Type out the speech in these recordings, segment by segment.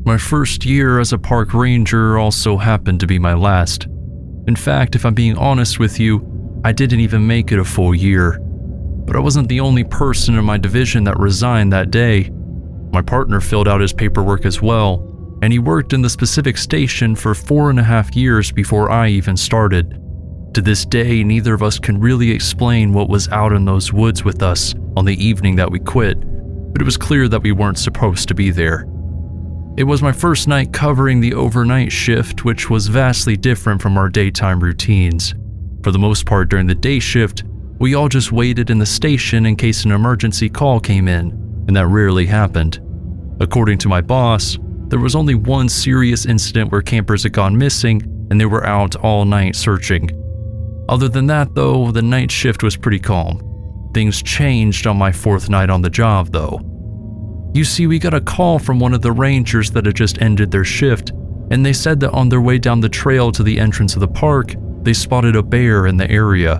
My first year as a park ranger also happened to be my last. In fact, if I'm being honest with you, I didn't even make it a full year. But I wasn't the only person in my division that resigned that day. My partner filled out his paperwork as well, and he worked in the specific station for 4.5 years before I even started. To this day, neither of us can really explain what was out in those woods with us on the evening that we quit, but it was clear that we weren't supposed to be there. It was my first night covering the overnight shift, which was vastly different from our daytime routines. For the most part during the day shift, we all just waited in the station in case an emergency call came in, and that rarely happened. According to my boss, there was only one serious incident where campers had gone missing and they were out all night searching. Other than that though, the night shift was pretty calm. Things changed on my 4th night on the job though. You see, we got a call from one of the rangers that had just ended their shift, and they said that on their way down the trail to the entrance of the park, they spotted a bear in the area.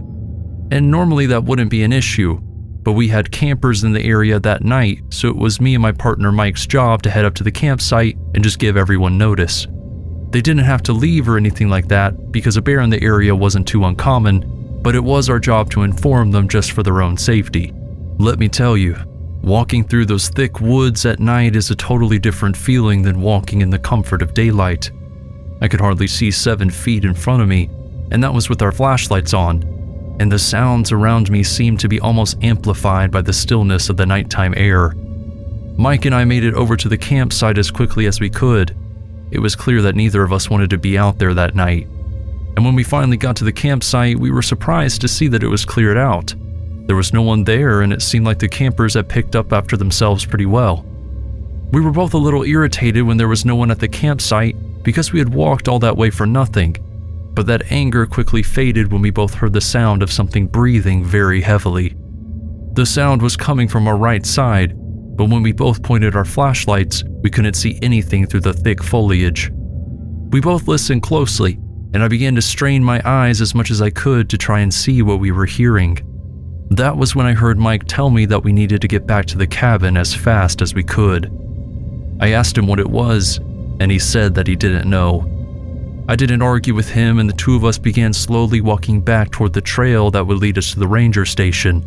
And normally that wouldn't be an issue, but we had campers in the area that night, so it was me and my partner Mike's job to head up to the campsite and just give everyone notice. They didn't have to leave or anything like that because a bear in the area wasn't too uncommon, but it was our job to inform them just for their own safety. Let me tell you, walking through those thick woods at night is a totally different feeling than walking in the comfort of daylight. I could hardly see 7 feet in front of me, and that was with our flashlights on, and the sounds around me seemed to be almost amplified by the stillness of the nighttime air. Mike and I made it over to the campsite as quickly as we could. It was clear that neither of us wanted to be out there that night. And when we finally got to the campsite, we were surprised to see that it was cleared out. There was no one there, and it seemed like the campers had picked up after themselves pretty well. We were both a little irritated when there was no one at the campsite because we had walked all that way for nothing, but that anger quickly faded when we both heard the sound of something breathing very heavily. The sound was coming from our right side, but when we both pointed our flashlights, we couldn't see anything through the thick foliage. We both listened closely, and I began to strain my eyes as much as I could to try and see what we were hearing. That was when I heard Mike tell me that we needed to get back to the cabin as fast as we could. I asked him what it was, and he said that he didn't know. I didn't argue with him, and the two of us began slowly walking back toward the trail that would lead us to the ranger station.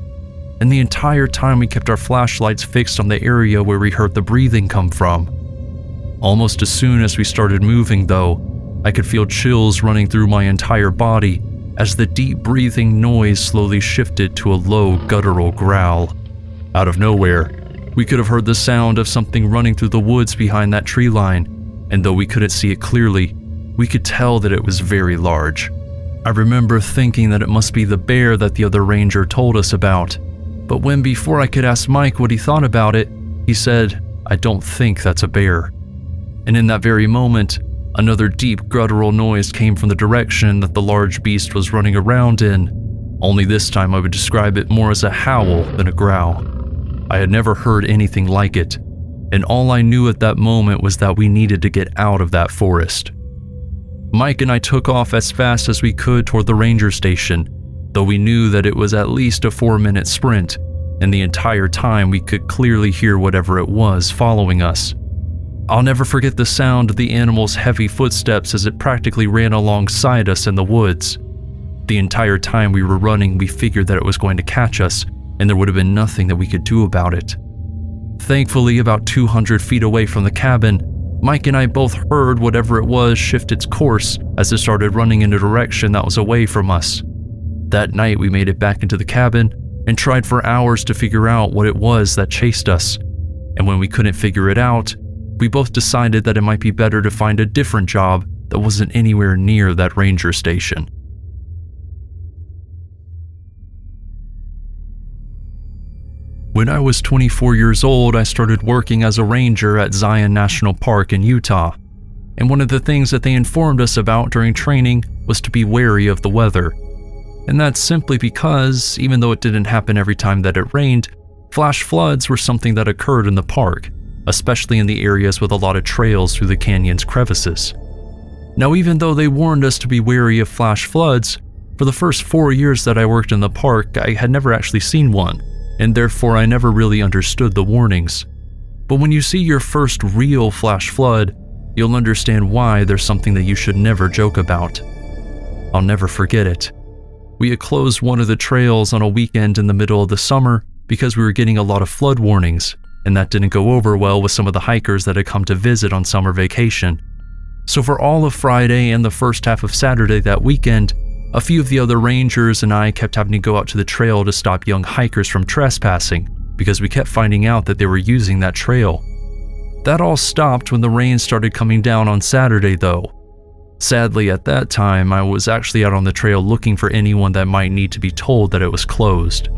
And the entire time we kept our flashlights fixed on the area where we heard the breathing come from. Almost as soon as we started moving though, I could feel chills running through my entire body as the deep breathing noise slowly shifted to a low guttural growl. Out of nowhere, we could have heard the sound of something running through the woods behind that tree line, and though we couldn't see it clearly, we could tell that it was very large. I remember thinking that it must be the bear that the other ranger told us about, but when before I could ask Mike what he thought about it, he said, "I don't think that's a bear." And in that very moment, another deep guttural noise came from the direction that the large beast was running around in, only this time I would describe it more as a howl than a growl. I had never heard anything like it, and all I knew at that moment was that we needed to get out of that forest. Mike and I took off as fast as we could toward the ranger station, though we knew that it was at least a 4-minute sprint, and the entire time we could clearly hear whatever it was following us. I'll never forget the sound of the animal's heavy footsteps as it practically ran alongside us in the woods. The entire time we were running, we figured that it was going to catch us, and there would have been nothing that we could do about it. Thankfully, about 200 feet away from the cabin, Mike and I both heard whatever it was shift its course as it started running in a direction that was away from us. That night, we made it back into the cabin and tried for hours to figure out what it was that chased us, and when we couldn't figure it out, we both decided that it might be better to find a different job that wasn't anywhere near that ranger station. When I was 24 years old, I started working as a ranger at Zion National Park in Utah, and one of the things that they informed us about during training was to be wary of the weather. And that's simply because, even though it didn't happen every time that it rained, flash floods were something that occurred in the park, especially in the areas with a lot of trails through the canyon's crevices. Now, even though they warned us to be wary of flash floods, for the first 4 years that I worked in the park, I had never actually seen one, and therefore I never really understood the warnings. But when you see your first real flash flood, you'll understand why there's something that you should never joke about. I'll never forget it. We had closed one of the trails on a weekend in the middle of the summer because we were getting a lot of flood warnings, and that didn't go over well with some of the hikers that had come to visit on summer vacation. So for all of Friday and the first half of Saturday that weekend, a few of the other rangers and I kept having to go out to the trail to stop young hikers from trespassing because we kept finding out that they were using that trail. That all stopped when the rain started coming down on Saturday though. Sadly, at that time, I was actually out on the trail looking for anyone that might need to be told that it was closed.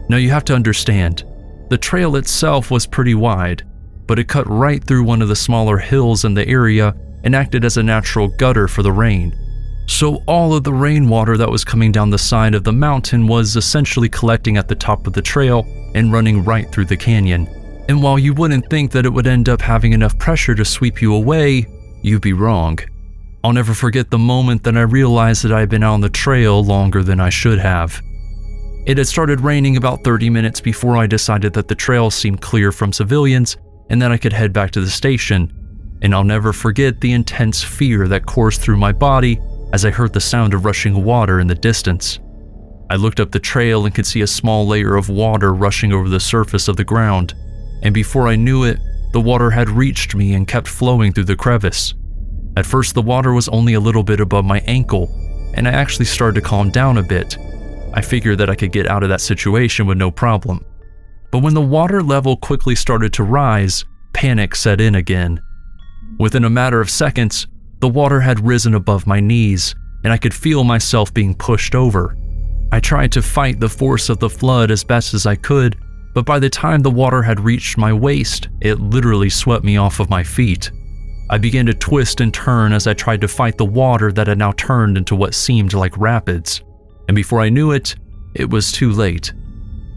Now you have to understand, the trail itself was pretty wide, but it cut right through one of the smaller hills in the area and acted as a natural gutter for the rain. So all of the rainwater that was coming down the side of the mountain was essentially collecting at the top of the trail and running right through the canyon. And while you wouldn't think that it would end up having enough pressure to sweep you away, you'd be wrong. I'll never forget the moment that I realized that I had been out on the trail longer than I should have. It had started raining about 30 minutes before I decided that the trail seemed clear from civilians and that I could head back to the station. And I'll never forget the intense fear that coursed through my body as I heard the sound of rushing water in the distance. I looked up the trail and could see a small layer of water rushing over the surface of the ground, and before I knew it, the water had reached me and kept flowing through the crevice. At first, the water was only a little bit above my ankle, and I actually started to calm down a bit. I figured that I could get out of that situation with no problem. But when the water level quickly started to rise, panic set in again. Within a matter of seconds, the water had risen above my knees, and I could feel myself being pushed over. I tried to fight the force of the flood as best as I could, but by the time the water had reached my waist, it literally swept me off of my feet. I began to twist and turn as I tried to fight the water that had now turned into what seemed like rapids. And before I knew it, it was too late.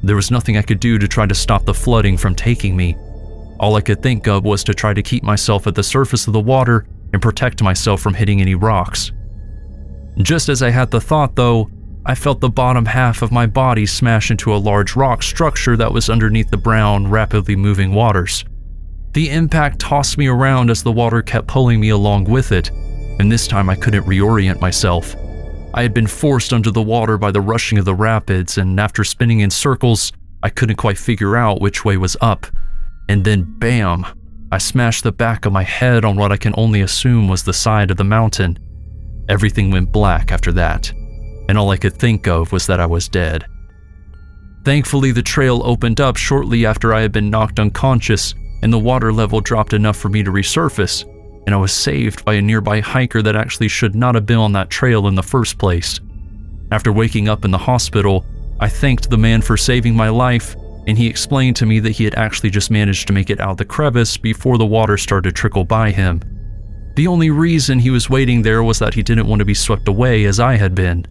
There was nothing I could do to try to stop the flooding from taking me. All I could think of was to try to keep myself at the surface of the water and protect myself from hitting any rocks. Just as I had the thought though, I felt the bottom half of my body smash into a large rock structure that was underneath the brown, rapidly moving waters. The impact tossed me around as the water kept pulling me along with it, and this time I couldn't reorient myself. I had been forced under the water by the rushing of the rapids, and after spinning in circles, I couldn't quite figure out which way was up. And then bam! I smashed the back of my head on what I can only assume was the side of the mountain. Everything went black after that, and all I could think of was that I was dead. Thankfully, the trail opened up shortly after I had been knocked unconscious, and the water level dropped enough for me to resurface, and I was saved by a nearby hiker that actually should not have been on that trail in the first place. After waking up in the hospital, I thanked the man for saving my life, and he explained to me that he had actually just managed to make it out of the crevice before the water started to trickle by him. The only reason he was waiting there was that he didn't want to be swept away as I had been.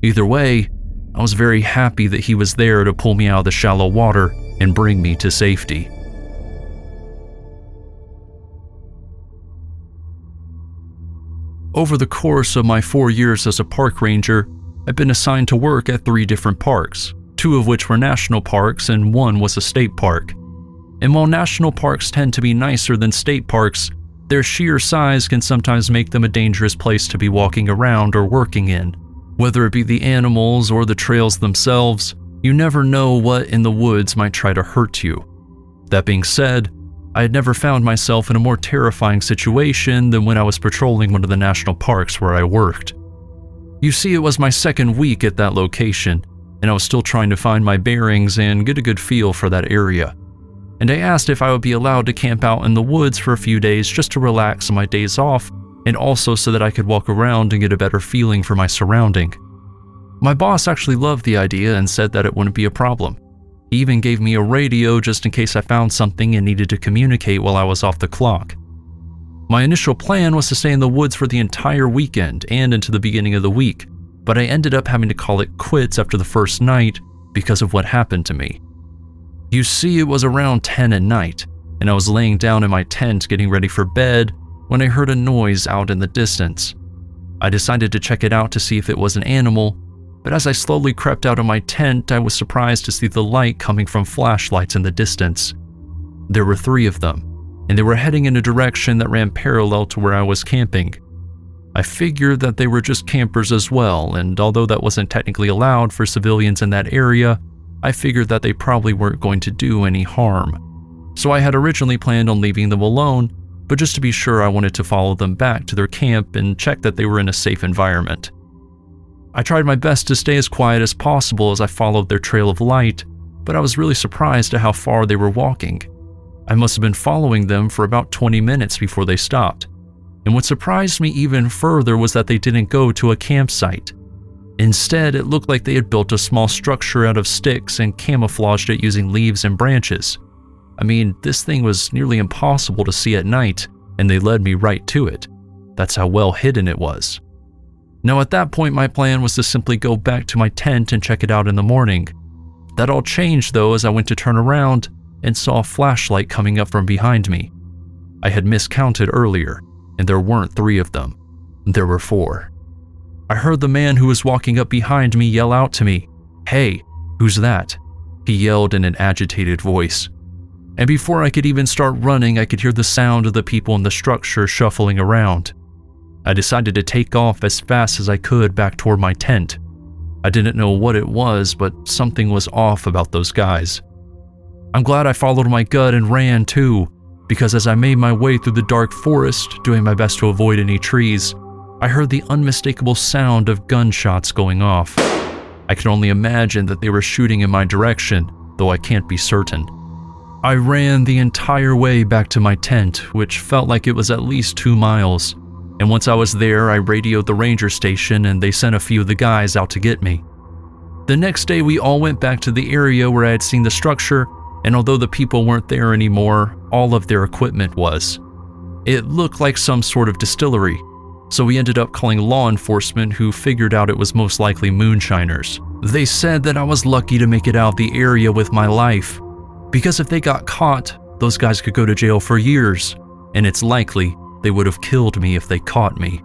Either way, I was very happy that he was there to pull me out of the shallow water and bring me to safety. Over the course of my 4 years as a park ranger, I've been assigned to work at 3 different parks, 2 of which were national parks and 1 was a state park. And while national parks tend to be nicer than state parks, their sheer size can sometimes make them a dangerous place to be walking around or working in. Whether it be the animals or the trails themselves, you never know what in the woods might try to hurt you. That being said, I had never found myself in a more terrifying situation than when I was patrolling one of the national parks where I worked. You see, it was my second week at that location, and I was still trying to find my bearings and get a good feel for that area. And I asked if I would be allowed to camp out in the woods for a few days just to relax on my days off, and also so that I could walk around and get a better feeling for my surrounding. My boss actually loved the idea and said that it wouldn't be a problem. He even gave me a radio just in case I found something and needed to communicate while I was off the clock. My initial plan was to stay in the woods for the entire weekend and into the beginning of the week, but I ended up having to call it quits after the first night because of what happened to me. You see, it was around 10 at night, and I was laying down in my tent getting ready for bed when I heard a noise out in the distance. I decided to check it out to see if it was an animal, but as I slowly crept out of my tent, I was surprised to see the light coming from flashlights in the distance. There were 3 of them, and they were heading in a direction that ran parallel to where I was camping. I figured that they were just campers as well, and although that wasn't technically allowed for civilians in that area, I figured that they probably weren't going to do any harm. So I had originally planned on leaving them alone, but just to be sure I wanted to follow them back to their camp and check that they were in a safe environment. I tried my best to stay as quiet as possible as I followed their trail of light, but I was really surprised at how far they were walking. I must have been following them for about 20 minutes before they stopped. And what surprised me even further was that they didn't go to a campsite. Instead, it looked like they had built a small structure out of sticks and camouflaged it using leaves and branches. I mean, this thing was nearly impossible to see at night, and they led me right to it. That's how well hidden it was. Now at that point, my plan was to simply go back to my tent and check it out in the morning. That all changed though as I went to turn around and saw a flashlight coming up from behind me. I had miscounted earlier, and there weren't 3 of them. There were 4. I heard the man who was walking up behind me yell out to me, "Hey, who's that?" He yelled in an agitated voice. And before I could even start running, I could hear the sound of the people in the structure shuffling around. I decided to take off as fast as I could back toward my tent. I didn't know what it was, but something was off about those guys. I'm glad I followed my gut and ran too, because as I made my way through the dark forest, doing my best to avoid any trees, I heard the unmistakable sound of gunshots going off. I can only imagine that they were shooting in my direction, though I can't be certain. I ran the entire way back to my tent, which felt like it was at least 2 miles. And once I was there, I radioed the ranger station and they sent a few of the guys out to get me. The next day, we all went back to the area where I had seen the structure, and although the people weren't there anymore, all of their equipment was. It looked like some sort of distillery, so we ended up calling law enforcement, who figured out it was most likely moonshiners. They said that I was lucky to make it out of the area with my life, because if they got caught, those guys could go to jail for years, and it's likely they would have killed me if they caught me.